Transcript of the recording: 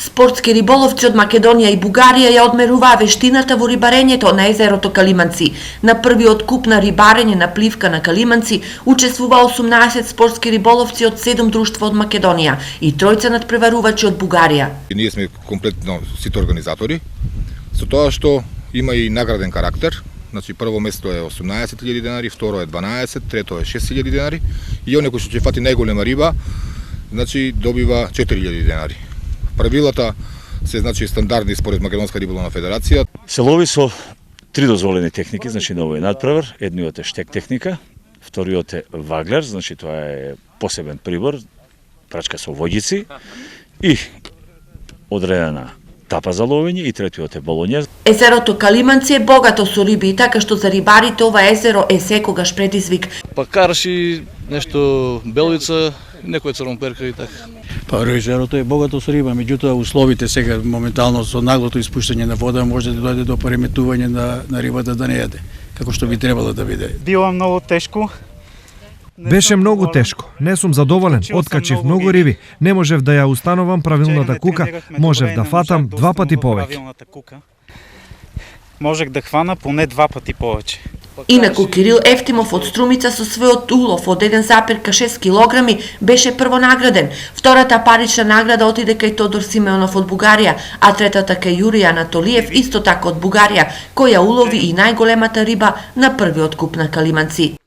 Спортски риболовци од Македонија и Бугарија ја одмеруваа вештината во рибарењето на езерото Калиманци. На првиот куп на рибарење на пливка на Калиманци учествува 18 спортски риболовци од 7 друштва од Македонија и тројца надпреварувачи од Бугарија. Ние сме комплетно сите организатори, со тоа што има и награден карактер. Значи прво место е 18.000 денари, второ е 12, трето е 6.000 денари и оној кој што ќе фати најголема риба, значи добива 4.000 денари. Правилата се значи стандардни според Македонска риболовна федерација. Се лови со 3 дозволени техники, значи на овој надпревар. Едниот е штек техника, вториот е ваглер, значи тоа е посебен прибор, прачка со воѓици и одредена тапа за ловење и третиот е болоње. Езерото Калиманци е богато со риби, така што за рибарите ова езеро е секогаш предизвик. Па карши, нешто белвица, некој црвонперка и така. Па езерото е богато со риба, меѓутоа условите сега моментално со наглото испуштање на вода може да дојде до пореметување на рибата да не јаде, како што би требало да биде. Било многу тешко. Беше многу тешко. Не сум задоволен. Откачив многу риби. Не можев да ја установам правилната кука. Можев да фатам 2 пати повеќе. Можех да хвана поне 2 пати повеќе. Инаку Кирил Ефтимов од Струмица со својот улов од 1,6 килограми беше првонаграден. Втората парична награда отиде кај Тодор Симеонов од Бугарија, а третата кај Јурија Анатолиев исто така од Бугарија, која улови и најголемата риба на првиот куп на Калиманци.